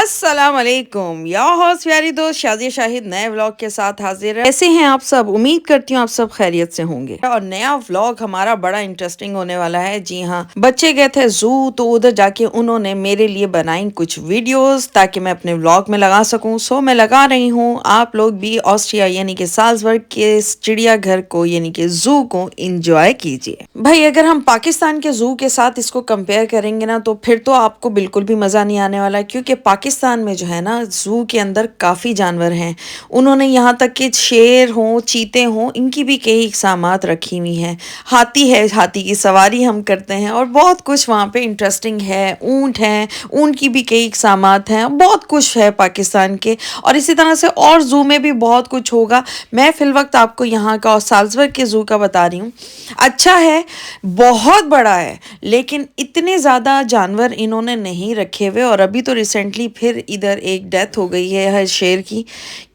अस्सलाम वालेकुम, या होस्ट प्यारी दोस्त शादिया शाहिद नए व्लॉग के साथ हाजिर है। कैसे हैं आप सब? उम्मीद करती हूँ आप सब खैरियत से होंगे। और नया व्लॉग हमारा बड़ा इंटरेस्टिंग होने वाला है। जी हाँ, बच्चे गए थे जू, तो उधर जाके उन्होंने मेरे लिए बनाई कुछ वीडियोस ताकि मैं अपने व्लॉग में लगा सकूं। सो मैं लगा रही हूँ, आप लोग भी ऑस्ट्रिया यानी कि साल्जबर्ग के चिड़ियाघर को यानी कि जू को इंजॉय कीजिए। भाई अगर हम पाकिस्तान के जू के साथ इसको कंपेयर करेंगे ना, तो फिर तो आपको बिल्कुल भी मज़ा नहीं आने वाला, क्योंकि पाकिस्तान में जो है ना, जू के अंदर काफ़ी जानवर हैं। उन्होंने यहाँ तक कि शेर हों, चीते हों, इनकी भी कई इकसामात रखी हुई हैं। हाथी है, हाथी की सवारी हम करते हैं और बहुत कुछ वहाँ पे इंटरेस्टिंग है। ऊँट हैं, ऊँट की भी कई इकसामात हैं, बहुत कुछ है पाकिस्तान के। और इसी तरह से और जू में भी बहुत कुछ होगा। मैं फिल वक्त आपको यहाँ का और साल्जबर्ग के जू का बता रही हूँ। अच्छा है, बहुत बड़ा है, लेकिन इतने ज़्यादा जानवर इन्होंने नहीं रखे हुए। और अभी तो रिसेंटली फिर इधर एक डेथ हो गई है शेर की,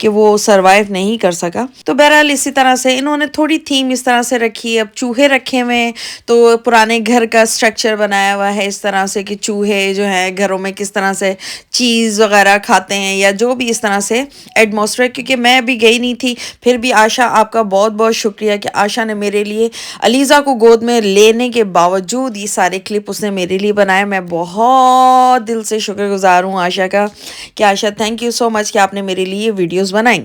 कि वो सरवाइव नहीं कर सका। तो बहरहाल इसी तरह से इन्होंने थोड़ी थीम इस तरह से रखी है। अब चूहे रखे हुए हैं, तो पुराने घर का स्ट्रक्चर बनाया हुआ है इस तरह से कि चूहे जो है घरों में किस तरह से चीज़ वगैरह खाते हैं, या जो भी इस तरह से एटमॉस्फेयर। क्योंकि मैं अभी गई नहीं थी, फिर भी आशा, आपका बहुत बहुत शुक्रिया कि आशा ने मेरे लिए अलीज़ा को गोद में लेने के बावजूद ये सारे क्लिप उसने मेरे लिए बनाए। मैं बहुत दिल से शुक्रगुजार हूँ आशा का, कि आशा थैंक यू सो मच कि आपने मेरे लिए वीडियोस बनाई।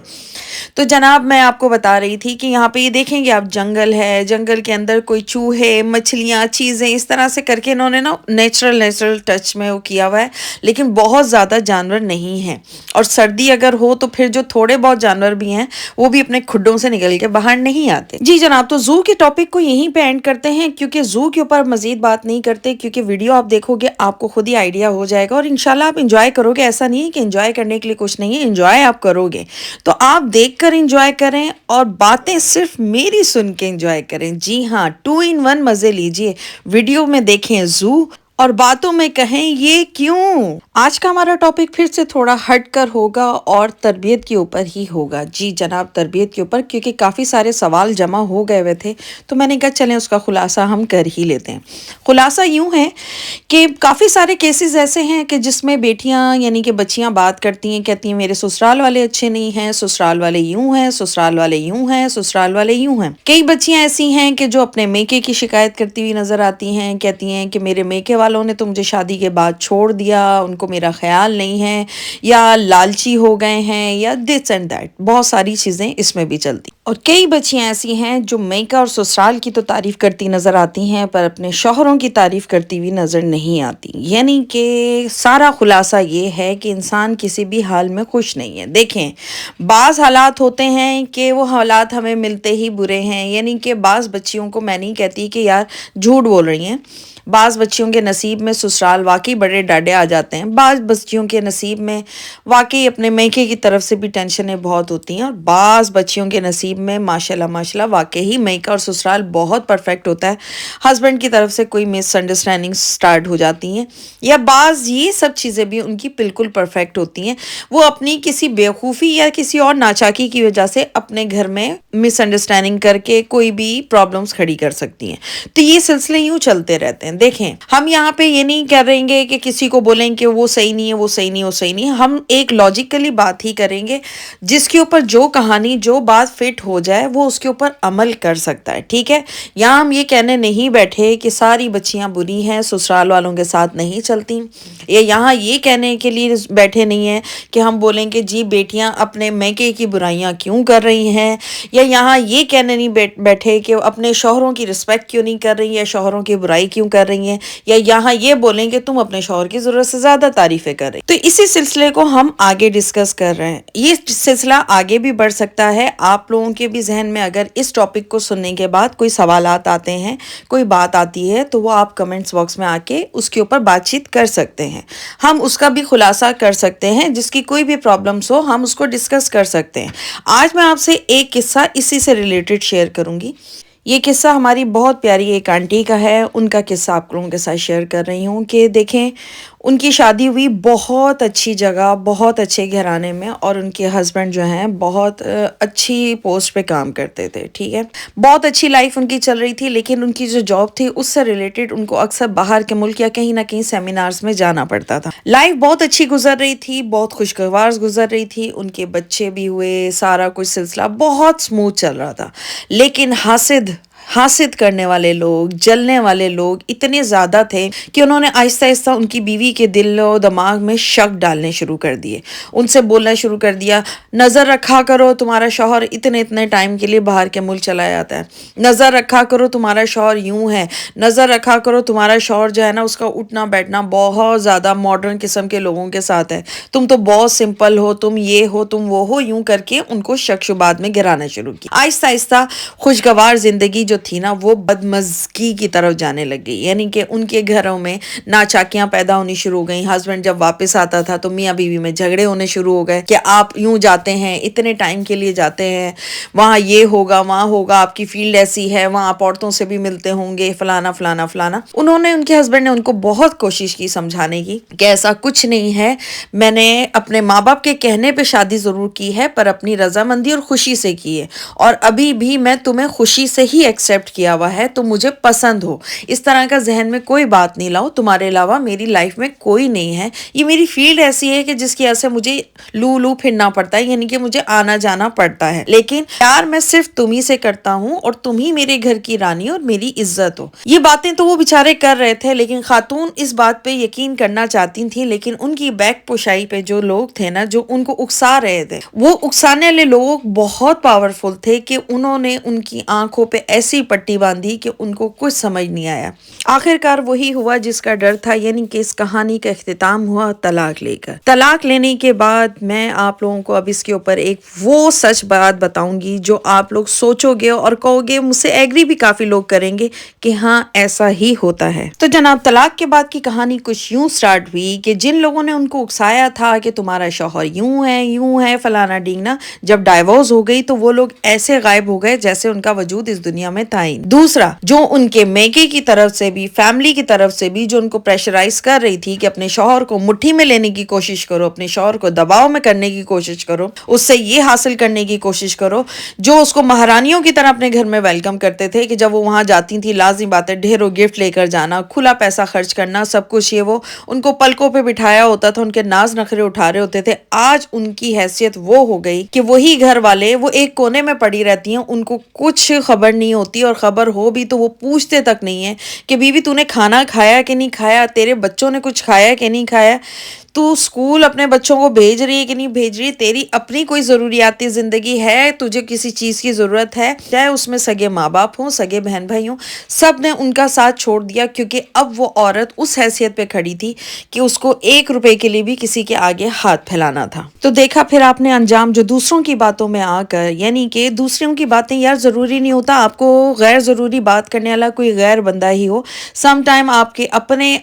तो जनाब, मैं आपको बता रही थी कि यहाँ पे ये देखेंगे आप, जंगल है, जंगल के अंदर कोई चूहे, मछलियाँ, चीज़ें इस तरह से करके इन्होंने ना नेचुरल टच में वो किया हुआ है। लेकिन बहुत ज़्यादा जानवर नहीं हैं। और सर्दी अगर हो तो फिर जो थोड़े बहुत जानवर भी हैं वो भी अपने खुड्डों से निकल के बाहर नहीं आते। जी जनाब, तो जू के टॉपिक को यहीं पे एंड करते हैं, क्योंकि जू के ऊपर मजीद बात नहीं करते, क्योंकि वीडियो आप देखोगे आपको खुद ही आइडिया हो जाएगा और इंशाल्लाह आप इंजॉय करोगे। ऐसा नहीं है कि इंजॉय करने के लिए कुछ नहीं है, इंजॉय आप करोगे। तो आप देखकर इंजॉय करें और बातें सिर्फ मेरी सुन के इंजॉय करें। जी हाँ, 2 in 1 मजे लीजिए। वीडियो में देखें जू और बातों में कहें ये क्यों। आज का हमारा टॉपिक फिर से थोड़ा हटकर होगा और तरबियत के ऊपर ही होगा। जी जनाब, तरबियत के ऊपर, क्योंकि काफ़ी सारे सवाल जमा हो गए हुए थे, तो मैंने कहा चलें उसका खुलासा हम कर ही लेते हैं। खुलासा यूँ है कि काफ़ी सारे केसेस ऐसे हैं कि जिसमें बेटियां यानी कि बच्चियां बात करती हैं, कहती हैं मेरे ससुराल वाले अच्छे नहीं हैं, ससुराल वाले यूं हैं, ससुराल वाले यूं हैं, ससुराल वाले यूं हैं। कई बच्चियां ऐसी हैं कि जो अपने मेके की शिकायत करती हुई नजर आती हैं, कहती हैं कि मेरे मेके वालों ने तो मुझे शादी के बाद छोड़ दिया, उनको मेरा ख्याल नहीं है, या लालची हो गए हैं, या दिस एंड दैट। बहुत सारी चीज़ें इसमें भी चलती। और कई बच्चियां ऐसी हैं जो मेका और ससुराल की तो तारीफ़ करती नज़र आती हैं, पर अपने शौहरों की तारीफ़ करती हुई नज़र नहीं आती। यानी कि सारा खुलासा ये है कि इंसान किसी भी हाल में खुश नहीं है। देखें, बाज़ हालात होते हैं कि वो हालात हमें मिलते ही बुरे हैं। यानी कि बाज़ बच्चियों को, मैं नहीं कहती कि यार झूठ बोल रही हैं, बाज़ बच्चियों के नसीब में ससुराल वाकई बड़े डाढ़े आ जाते हैं। बाज़ बच्चियों के नसीब में वाकई अपने मेके की तरफ से भी टेंशनें बहुत होती हैं। और बाज़ बच्चियों के नसीब में माशाल्लाह वाकई ही मेका और ससुराल बहुत परफेक्ट होता है। हस्बैंड की तरफ से कोई मिसअंडरस्टैंडिंग स्टार्ट हो जाती हैं, या बाज़ ये सब चीज़ें भी उनकी बिल्कुल परफेक्ट होती हैं। वो अपनी किसी बेवकूफ़ी या किसी और नाचाकी की वजह से अपने घर में मिसअंडरस्टैंडिंग करके कोई भी प्रॉब्लम्स खड़ी कर सकती हैं। तो ये सिलसिले यूँ चलते रहते हैं। देखें, हम यहाँ पे ये नहीं कर रहेंगे कि किसी को बोलें कि वो सही नहीं है, वो सही नहीं, वो सही नहीं है। हम एक लॉजिकली बात ही करेंगे, जिसके ऊपर जो कहानी, जो बात फिट हो जाए वो उसके ऊपर अमल कर सकता है। ठीक है, यहाँ हम ये कहने नहीं बैठे कि सारी बच्चियाँ बुरी हैं, ससुराल वालों के साथ नहीं चलती, या यहाँ ये कहने के लिए बैठे नहीं हैं कि हम बोलेंगे जी बेटियाँ अपने मैके की बुराइयाँ क्यों कर रही हैं, या यहाँ ये कहने नहीं बैठे कि अपने शौहरों की रिस्पेक्ट क्यों नहीं कर रही, या शौहरों की बुराई क्यों कर रही हैं, या यहाँ ये बोलेंगे तुम अपने शौहर की ज़रूरत से ज़्यादा तारीफ़ें कर रही। तो इसी सिलसिले को हम आगे डिस्कस कर रहे हैं। ये सिलसिला आगे भी बढ़ सकता है। आप लोगों के भी जहन में अगर इस टॉपिक को सुनने के बाद कोई सवालात आते हैं, कोई बात आती है, तो वो आप कमेंट्स बॉक्स में आके उसके ऊपर बातचीत कर सकते हैं। हम उसका भी खुलासा कर सकते हैं, जिसकी कोई भी प्रॉब्लम्स हो हम उसको डिस्कस कर सकते हैं। आज मैं आपसे एक किस्सा इसी से रिलेटेड शेयर करूँगी। یہ قصہ ہماری بہت پیاری ایک آنٹی کا ہے، ان کا قصہ آپ لوگوں کے ساتھ شیئر کر رہی ہوں کہ دیکھیں ان کی شادی ہوئی بہت اچھی جگہ، بہت اچھے گھرانے میں، اور ان کے ہسبینڈ جو ہیں بہت اچھی پوسٹ پہ کام کرتے تھے، ٹھیک ہے، بہت اچھی لائف ان کی چل رہی تھی، لیکن ان کی جو جاب تھی اس سے ریلیٹڈ ان کو اکثر باہر کے ملک یا کہیں نہ کہیں سیمینارز میں جانا پڑتا تھا۔ لائف بہت اچھی گزر رہی تھی، بہت خوشگوار گزر رہی تھی، ان کے بچے بھی ہوئے، سارا کچھ سلسلہ بہت سموتھ چل رہا تھا، لیکن حاسد کرنے والے لوگ، جلنے والے لوگ اتنے زیادہ تھے کہ انہوں نے آہستہ آہستہ ان کی بیوی کے دل و دماغ میں شک ڈالنے شروع کر دیے، ان سے بولنا شروع کر دیا، نظر رکھا کرو تمہارا شوہر اتنے ٹائم کے لیے باہر کے ملک چلا جاتا ہے، نظر رکھا کرو تمہارا شوہر یوں ہے، نظر رکھا کرو تمہارا شوہر جو ہے نا اس کا اٹھنا بیٹھنا بہت زیادہ ماڈرن قسم کے لوگوں کے ساتھ ہے، تم تو بہت سمپل ہو، تم یہ ہو، تم وہ ہو، یوں کر کے ان کو شک شبہات میں گرانا شروع کیا۔ آہستہ آہستہ خوشگوار زندگی جو تھی نا وہ بدمزگی کی طرف جانے لگ گئی، یعنی کہ ان کے گھروں میں ناچاکیاں پیدا ہونی شروع ہو گئیں، ہسبینڈ جب واپس آتا تھا تو میاں بیوی میں جھگڑے ہونے شروع ہو گئے کہ آپ یوں جاتے ہیں، اتنے ٹائم کے لیے جاتے ہیں، وہاں یہ ہوگا وہاں ہوگا، آپ کی فیلڈ ایسی ہے، وہاں آپ عورتوں سے بھی ملتے ہوں گے، فلانا فلانا فلانا۔ ان کے ہسبینڈ نے ان کو بہت کوشش کی سمجھانے کی کہ ایسا کچھ نہیں ہے، میں نے اپنے ماں باپ کے کہنے پہ شادی ضرور کی ہے پر اپنی رضامندی اور خوشی سے کی ہے، اور ابھی بھی میں تمہیں خوشی سے ہی ایکسیپٹ کیا ہوا ہے، تم مجھے پسند ہو، اس طرح کا ذہن میں کوئی بات نہیں لاؤ، تمہارے علاوہ میری لائف میں کوئی نہیں ہے، یہ میری فیلڈ ایسی ہے کہ جس کی وجہ سے مجھے لو پھرنا پڑتا ہے، یعنی کہ مجھے آنا جانا پڑتا ہے، لیکن پیار میں صرف تم ہی سے کرتا ہوں اور تم ہی میرے گھر کی رانی اور میری عزت ہو۔ یہ باتیں تو وہ بیچارے کر رہے تھے، لیکن خاتون اس بات پہ یقین کرنا چاہتی تھیں، لیکن ان کی بیک پوشائی پہ جو لوگ تھے نا، جو ان کو اکسا رہے تھے، وہ اکسانے والے لوگ بہت پاورفل تھے کہ انہوں نے ان کی آنکھوں پہ ایسی پٹی باندھی کہ ان کو کچھ سمجھ نہیں آیا۔ آخر کار وہی ہوا جس کا ڈر تھا، یعنی کہ اس کہانی کا اختتام ہوا طلاق لے کر۔ طلاق لینے کے بعد میں آپ لوگوں کو اب اس کے اوپر ایک وہ سچ بات بتاؤں گی جو آپ لوگ سوچو گے اور کہو گے، مجھ سے ایگری بھی کافی لوگ کریں گے کہ ہاں ایسا ہی ہوتا ہے۔ تو جناب طلاق کے بعد کی کہانی کچھ یوں سٹارٹ ہوئی کہ جن لوگوں نے ان کو اکسایا تھا کہ تمہارا شوہر یوں ہے فلانا ڈینگنا، جب ڈائیورس ہو گئی تو وہ لوگ ایسے غائب ہو گئے جیسے ان کا وجود اس دنیا میں تھا ہی۔ دوسرا، جو ان کے میکے کی طرف سے بھی، فیملی کی طرف سے بھی، جو ان کو پریشرائز کر رہی تھی کہ اپنے شوہر کو مٹھی میں لینے کی کوشش کرو، اپنے شوہر کو دباؤ میں کرنے کی کوشش کرو، اس سے یہ حاصل کرنے کی کوشش کرو، جو اس کو مہارانیوں کی طرح اپنے گھر میں ویلکم کرتے تھے کہ جب وہ وہاں جاتی تھی لازمی بات ہے ڈھیروں گفٹ لے کر جانا، کھلا پیسہ خرچ کرنا، سب کچھ یہ وہ ان کو پلکوں پہ بٹھایا ہوتا تھا، ان کے ناز نخرے اٹھا رہے ہوتے تھے۔ آج ان کی حیثیت وہ ہو گئی کہ وہی گھر والے وہ ایک کونے میں پڑی رہتی ہیں، ان کو کچھ خبر نہیں ہوتی، اور خبر ہو بھی تو وہ پوچھتے تک نہیں ہے کہ بیوی تو نے کھانا کھایا کہ نہیں کھایا، تیرے بچوں نے کچھ کھایا کہ نہیں کھایا، تو اسکول اپنے بچوں کو بھیج رہی ہے کہ نہیں بھیج رہی، تیری اپنی کوئی ضروریاتی زندگی ہے، تجھے کسی چیز کی ضرورت ہے، چاہے اس میں سگے ماں باپ ہوں، سگے بہن بھائی ہوں، سب نے ان کا ساتھ چھوڑ دیا، کیونکہ اب وہ عورت اس حیثیت پہ کھڑی تھی کہ اس کو 1 روپے کے لیے بھی کسی کے آگے ہاتھ پھیلانا تھا۔ تو دیکھا پھر آپ نے انجام جو دوسروں کی باتوں میں آ کر، یعنی کہ دوسروں کی باتیں، یار ضروری نہیں ہوتا آپ کو غیر ضروری بات کرنے والا کوئی غیر بندہ ہی ہو، سم ٹائم آپ کے اپنے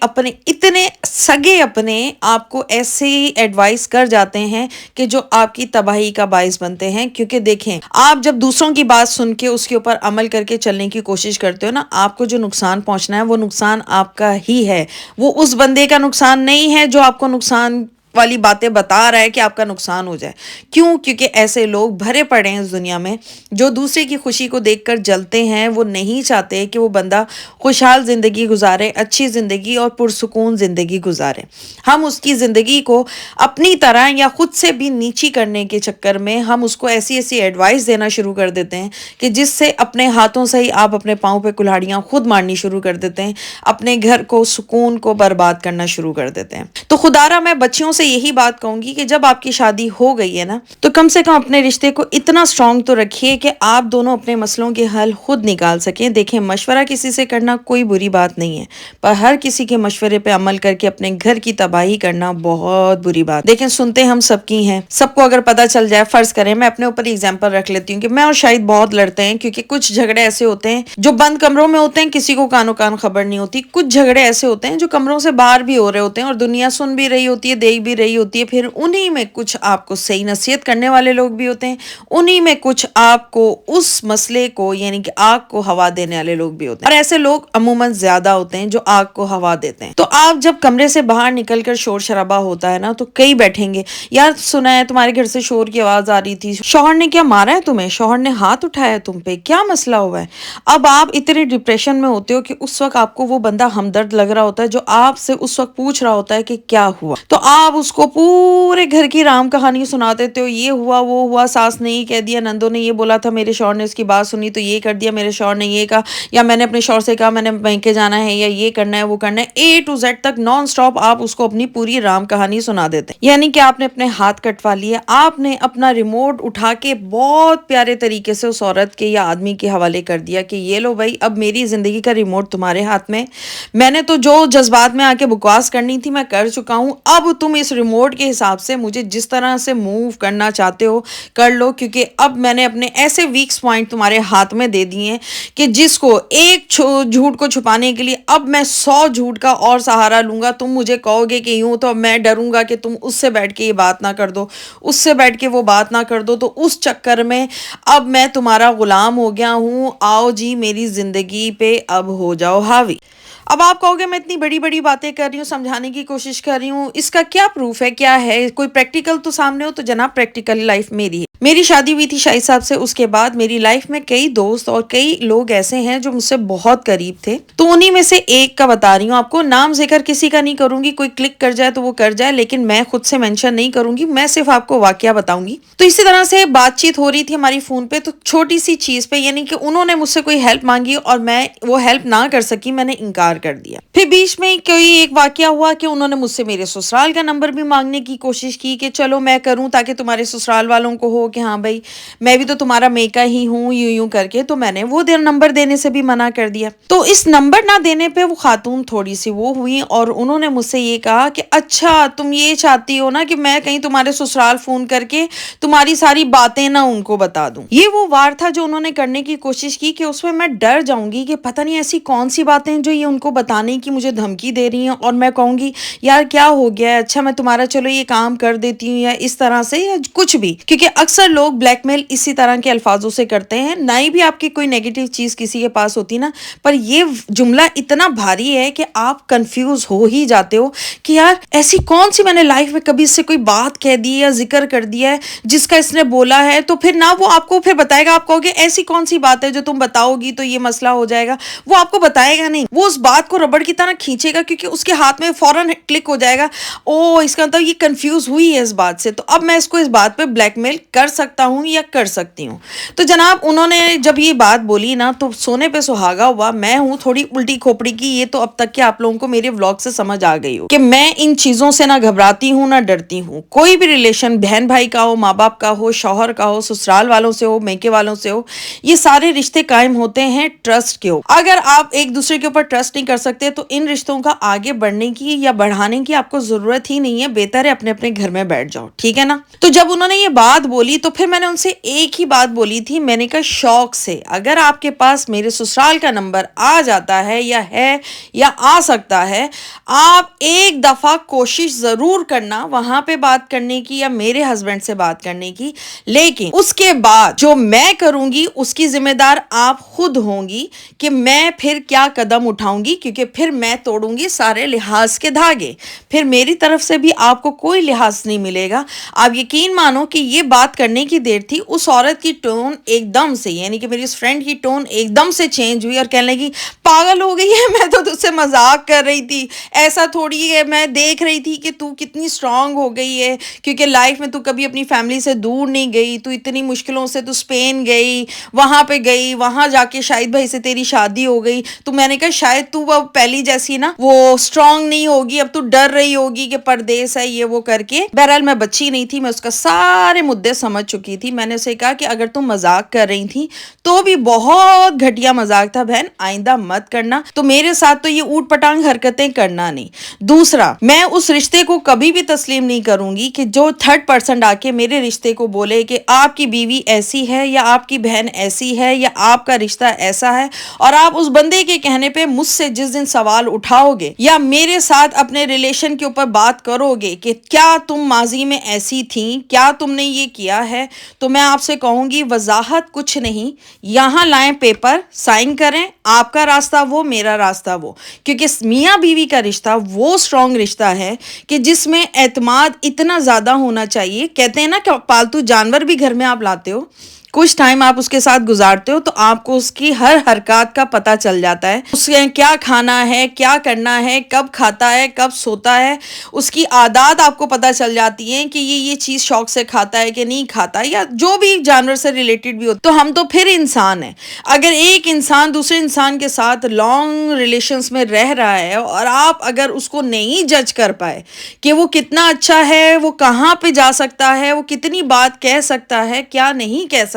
اتنے سگے اپنے آپ کو ایسی ایڈوائس کر جاتے ہیں کہ جو آپ کی تباہی کا باعث بنتے ہیں، کیونکہ دیکھیں آپ جب دوسروں کی بات سن کے اس کے اوپر عمل کر کے چلنے کی کوشش کرتے ہو نا، آپ کو جو نقصان پہنچنا ہے وہ نقصان آپ کا ہی ہے، وہ اس بندے کا نقصان نہیں ہے جو آپ کو نقصان والی باتیں بتا رہا ہے کہ آپ کا نقصان ہو جائے۔ کیوں؟ کیونکہ ایسے لوگ بھرے پڑے ہیں اس دنیا میں جو دوسرے کی خوشی کو دیکھ کر جلتے ہیں، وہ نہیں چاہتے کہ وہ بندہ خوشحال زندگی گزارے، اچھی زندگی اور پرسکون زندگی گزارے۔ ہم اس کی زندگی کو اپنی طرح یا خود سے بھی نیچی کرنے کے چکر میں ہم اس کو ایسی ایڈوائس دینا شروع کر دیتے ہیں کہ جس سے اپنے ہاتھوں سے ہی آپ اپنے پاؤں پہ کلہاڑیاں خود مارنی شروع کر دیتے ہیں، اپنے گھر کو، سکون کو برباد کرنا شروع کر دیتے ہیں۔ تو خدارا میں بچیوں سے یہی بات کہوں گی کہ جب آپ کی شادی ہو گئی ہے نا، تو کم سے کم اپنے رشتے کو اتنا سٹرونگ تو رکھیے کہ آپ دونوں اپنے مسئلوں کے حل خود نکال سکیں۔ دیکھیں مشورہ کسی سے کرنا کوئی بری بات نہیں ہے، پر ہر کسی کے مشورے پہ عمل کر کے اپنے گھر کی تباہی کرنا بہت بری بات۔ دیکھیں سنتے ہم سب کی ہیں، سب کو اگر پتہ چل جائے، فرض کریں میں اپنے اوپر ایگزامپل رکھ لیتی ہوں کہ میں اور شاید بہت لڑتے ہیں، کیونکہ کچھ جھگڑے ایسے ہوتے ہیں جو بند کمروں میں ہوتے ہیں، کسی کو کانوں کان خبر نہیں ہوتی، کچھ جھگڑے ایسے ہوتے ہیں جو کمروں سے باہر بھی ہو رہے ہوتے ہیں اور دنیا سن بھی رہی ہوتی ہے، دیکھ بھی रही होती है, फिर उन्हीं में कुछ आपको सही नसीहत करने वाले लोग भी होते हैं, उन्हीं में कुछ आपको उस मसले को यानी कि आग को हवा देने वाले लोग भी होते हैं, और ऐसे लोग अमूमन ज्यादा होते हैं जो आग को हवा देते हैं। तो आप जब कमरे से बाहर निकलकर शोर शराबा होता है ना, तो कई बैठेंगे, यार सुना है तुम्हारे घर से शोर की आवाज आ रही थी, शौहर ने क्या मारा है तुम्हें, शौहर ने हाथ उठाया तुम पे, क्या मसला हुआ है। अब आप इतने डिप्रेशन में होते हो कि उस वक्त आपको वो बंदा हमदर्द लग रहा होता है जो आपसे उस वक्त पूछ रहा होता है कि क्या हुआ, तो आप उसको पूरे घर की राम कहानी सुना देते हो, ये हुआ वो हुआ, सास ने ये कह दिया, नंदो ने ये बोला था, मेरे शौहर ने उसकी बात सुनी तो ये कर दिया, मेरे शौहर ने ये कहा, या मैंने अपने शौहर से कहा मैंने बैंके जाना है, या ये करना है वो करना है, ए टू जेड तक नॉन स्टॉप आप उसको अपनी पूरी राम कहानी सुना देते हैं। यानी कि आपने अपने हाथ कटवा लिए, आपने अपना रिमोट उठा के बहुत प्यारे तरीके से उस औरत के या आदमी के हवाले कर दिया कि ये लो भाई, अब मेरी जिंदगी का रिमोट तुम्हारे हाथ में, मैंने तो जो जज्बात में आके बकवास करनी थी मैं कर चुका हूं, अब तुम इस रिमोट के हिसाब से मुझे जिस तरह से मूव करना चाहते हो कर लो, क्योंकि अब मैंने अपने ऐसे वीक्स पॉइंट तुम्हारे हाथ में दे दिए हैं कि जिसको एक झूठ को छुपाने के लिए अब मैं 100 झूठ का और सहारा लूंगा। तुम मुझे कहोगे कि यूं, तो मैं डरूंगा कि तुम उससे बैठ के ये बात ना कर दो, उससे बैठ के वो बात ना कर दो, तो उस चक्कर में अब मैं तुम्हारा गुलाम हो गया हूं, आओ जी मेरी जिंदगी पे अब हो जाओ हावी। अब आप कहोगे मैं इतनी बड़ी बड़ी बातें कर रही हूँ, समझाने की कोशिश कर रही हूँ, इसका क्या प्रूफ है, क्या है, कोई प्रैक्टिकल तो सामने हो। तो जनाब प्रैक्टिकल लाइफ मेरी है, मेरी शादी हुई थी शाहिद साहब से, उसके बाद मेरी लाइफ में कई दोस्त और कई लोग ऐसे हैं जो मुझसे बहुत करीब थे, तो उन्हीं में से एक का बता रही हूँ आपको, नाम जिक्र किसी का नहीं करूंगी, कोई क्लिक कर जाए तो वो कर जाए, लेकिन मैं खुद से मेंशन नहीं करूंगी, मैं सिर्फ आपको वाकया बताऊंगी। तो इसी तरह से बातचीत हो रही थी हमारी फोन पे, तो छोटी सी चीज पे यानी कि उन्होंने मुझसे कोई हेल्प मांगी और मैं वो हेल्प ना कर सकी, मैंने इनकार कर दिया। फिर बीच में कोई एक वाकया हुआ कि उन्होंने मुझसे मेरे ससुराल का नंबर भी मांगने की कोशिश की कि चलो मैं करूं ताकि तुम्हारे ससुराल वालों को हो कि हाँ भाई मैं भी तो तुम्हारा मेका ही हूँ, यूं यूं करके, तो मैंने वो नंबर देने से भी मना कर दिया। तो इस नंबर ना देने पे वो खातून थोड़ी सी वो हुई और उन्होंने मुझसे ये कहा कि अच्छा तुम ये चाहती हो ना कि मैं कहीं तुम्हारे ससुराल फोन करके तुम्हारी सारी बातें ना उनको बता दूं। ये वो वार था जो उन्होंने करने की कोशिश की कि उसमें मैं डर जाऊंगी कि पता नहीं ऐसी कौन सी बातें जो ये उनको बताने की मुझे धमकी दे रही हैं, और मैं कहूंगी यार क्या हो गया है, अच्छा मैं तुम्हारा चलो ये काम कर देती हूँ, या इस तरह से या कुछ भी, क्योंकि अक्सर लोग ब्लैकमेल इसी तरह के अल्फाजों से करते हैं, ना ही भी आपकी कोई नेगेटिव चीज किसी के पास होती ना, पर ये जुमला इतना भारी है कि आप कंफ्यूज हो ही जाते हो कि यार ऐसी कौन सी मैंने लाइफ में कभी इससे कोई बात कह दी या जिक्र कर दिया है जिसका इसने बोला है, तो फिर ना वो आपको फिर बताएगा, आप कहोगे ऐसी कौन सी बात है जो तुम बताओगी तो ये मसला हो जाएगा, वो आपको बताएगा नहीं, वो उस बात को रबड़ की तरह खींचेगा क्योंकि उसके हाथ में फौरन क्लिक हो जाएगा, ओ इसका मतलब ये कंफ्यूज हुई है इस बात से, तो अब मैं इसको इस बात पे ब्लैकमेल कर सकता हूँ या कर सकती हूँ। तो जनाब उन्होंने जब ये बात बोली ना तो सोने पे सुहागा हुआ, मैं हूँ थोड़ी उल्टी खोपड़ी की, ये तो अब तक के आप लोगों को मेरे व्लॉग से समझ आ गई हो कि मैं इन चीजों से ना घबराती हूँ ना डरती हूँ। कोई भी रिलेशन बहन भाई का हो, माँ बाप का हो, शौहर का हो, ससुराल वालों से हो, मेके वालों से हो, ये सारे रिश्ते कायम होते हैं ट्रस्ट के ऊपर। अगर आप एक दूसरे के ऊपर ट्रस्ट नहीं कर सकते तो इन रिश्तों का आगे बढ़ने की या बढ़ाने की आपको जरूरत ही नहीं है, बेहतर है अपने अपने घर में बैठ जाओ, ठीक है ना। तो जब उन्होंने ये बात बोली तो फिर मैंने उनसे एक ही बात बोली थी, मैंने कहा शौक से अगर आपके पास मेरे ससुराल का नंबर आ जाता है या आ सकता है, आप एक दफा कोशिश जरूर करना वहां पे बात करने की या मेरे हस्बैंड से बात करने की, लेकिन उसके बाद जो मैं करूंगी उसकी जिम्मेदार आप खुद होंगी कि मैं फिर क्या कदम उठाऊंगी, क्योंकि फिर मैं तोड़ूंगी सारे लिहाज के धागे, फिर मेरी तरफ से भी आपको कोई लिहाज नहीं मिलेगा। आप यकीन मानो कि ये बात करने की देर थी, उस औरत की टोन एकदम से यानी कि मेरी उस फ्रेंड की टोन एकदम से चेंज हुई और कहने लगी पागल हो गई है, मैं तो तुझसे मजाक कर रही थी, ऐसा थोड़ी है, मैं देख रही थी कि तू कितनी स्ट्रांग हो गई है, क्योंकि लाइफ में तू कभी अपनी फैमिली से दूर नहीं गई, तू इतनी मुश्किलों से तू स्पेन गई, वहां पे गई, वहां जाके शाहिद भाई से तेरी शादी हो गई, तो मैंने कहा शायद तू वो पहली जैसी ना वो स्ट्रांग नहीं होगी, अब तू डर रही होगी कि परदेस है ये वो करके। बहरहाल मैं बच्ची नहीं थी, मैं उसका सारे मुद्दे समझ समझ चुकी थी। मैंने उसे कहा कि अगर तुम मजाक कर रही थी तो भी बहुत घटिया मजाक था बहन, आइंदा मत करना। तो मेरे साथ तो ये ऊट पटांग हरकतें करना नहीं। दूसरा, मैं उस रिश्ते को कभी भी तस्लीम नहीं करूंगी कि जो थर्ड पर्सन आके मेरे रिश्ते को बोले कि आपकी बीवी ऐसी है या आपकी बहन ऐसी है या आपका रिश्ता ऐसा है, और आप उस बंदे के कहने पे मुझसे जिस दिन सवाल उठाओगे या मेरे साथ अपने रिलेशन के ऊपर बात करोगे कि क्या तुम माजी में ऐसी थी, क्या तुमने ये किया है, तो मैं आपसे कहूंगी वजाहत कुछ नहीं, यहाँ लाएं पेपर, साइन करें, आपका रास्ता वो, मेरा रास्ता वो। क्योंकि मियाँ बीवी का रिश्ता वो स्ट्रॉन्ग रिश्ता है कि जिसमें एतमाद इतना ज़्यादा होना चाहिए। कहते हैं ना कि पालतू जानवर भी घर में आप लाते हो, कुछ टाइम आप उसके साथ गुजारते हो तो आपको उसकी हर हरकत का पता चल जाता है, उसके क्या खाना है, क्या करना है, कब खाता है, कब सोता है, उसकी आदत आपको पता चल जाती है कि ये चीज़ शौक से खाता है कि नहीं खाता, या जो भी जानवर से रिलेटेड भी हो। तो हम तो फिर इंसान हैं। अगर एक इंसान दूसरे इंसान के साथ लॉन्ग रिलेशंस में रह रहा है और आप अगर उसको नहीं जज कर पाए कि वो कितना अच्छा है, वो कहाँ पे जा सकता है, वो कितनी बात कह सकता है, क्या नहीं कह सकता,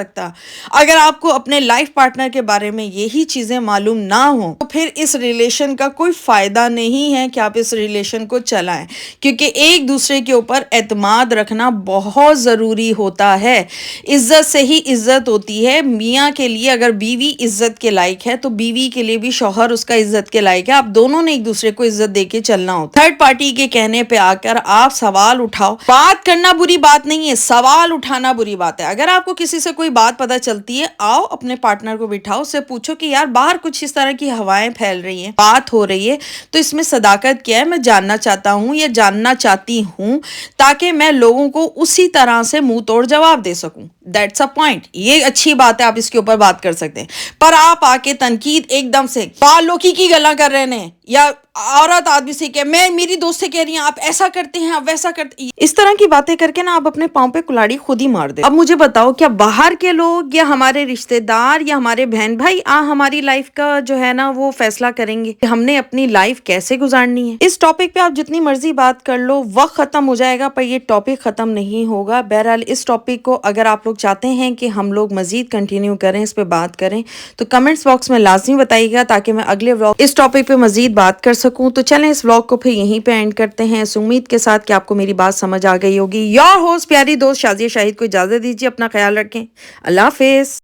अगर आपको अपने लाइफ पार्टनर के बारे में यही चीजें मालूम ना हो तो फिर इस रिलेशन का कोई फायदा नहीं है कि आप इस रिलेशन को चलाएं। क्योंकि एक दूसरे के ऊपर एतमाद रखना बहुत जरूरी होता है। इज्जत से ही इज्जत होती है। मियाँ के लिए अगर बीवी इज्जत के लायक है तो बीवी के लिए भी शौहर उसका इज्जत के लायक है। आप दोनों ने एक दूसरे को इज्जत दे के चलना होता है। थर्ड पार्टी के कहने पे आकर आप सवाल उठाओ, बात करना बुरी बात नहीं है, सवाल उठाना बुरी बात है। अगर आपको किसी से कोई बात पता चलती है, आओ अपने पार्टनर को बिठाओ, उससे पूछो कि यार बाहर कुछ इस तरह की हवाएं फैल रही हैं, बात हो रही है, तो इसमें सदाकत क्या है, मैं जानना चाहता हूँ या जानना चाहती हूँ, ताकि मैं लोगों को उसी तरह से मुंह तोड़ जवाब दे सकूं। That's a point. ये अच्छी बात है, आप इसके ऊपर बात कर सकते हैं। पर आप आके तनकीद एकदम से बाल लोकी की गला कर रहे हैं या औरत आदमी से क्या, मैं मेरी दोस्त से कह रही हूँ आप ऐसा करते हैं, आप वैसा करते, इस तरह की बातें करके ना आप अपने पाँव पे कुल्हाड़ी खुद ही मार दे। अब मुझे बताओ, क्या बाहर के लोग या हमारे रिश्तेदार या हमारे बहन भाई हमारी लाइफ का जो है ना वो फैसला करेंगे कि हमने अपनी लाइफ कैसे गुजारनी है? इस टॉपिक पे आप जितनी मर्जी बात कर लो, वक्त खत्म हो जाएगा पर ये टॉपिक खत्म नहीं होगा। बहरहाल इस टॉपिक को अगर आप लोग चाहते हैं कि हम लोग मजीद कंटिन्यू करें, इस पे बात करें, तो कमेंट्स बॉक्स में लाजमी बताइएगा ताकि मैं अगले व्लॉग इस टॉपिक पे मजीद बात कर सकूं। तो चलें इस व्लॉग को फिर यहीं पे एंड करते हैं, इस उम्मीद के साथ कि आपको मेरी बात समझ आ गई होगी। योर होस्ट प्यारी दोस्त शाजिया शाहिद को इजाजत दीजिए। अपना ख्याल रखें। अल्लाह हाफिज।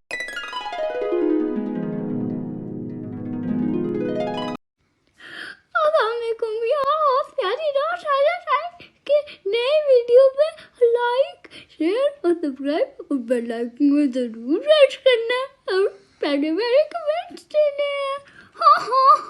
प्यारी दोस्त शाजिया शाहिद के नए वीडियो पे लाइक, शेयर और सब्सक्राइब और बेल आइकन को जरूर प्रेस करना और प्यारे प्यारे कमेंट्स देने हैं। हाँ हाँ।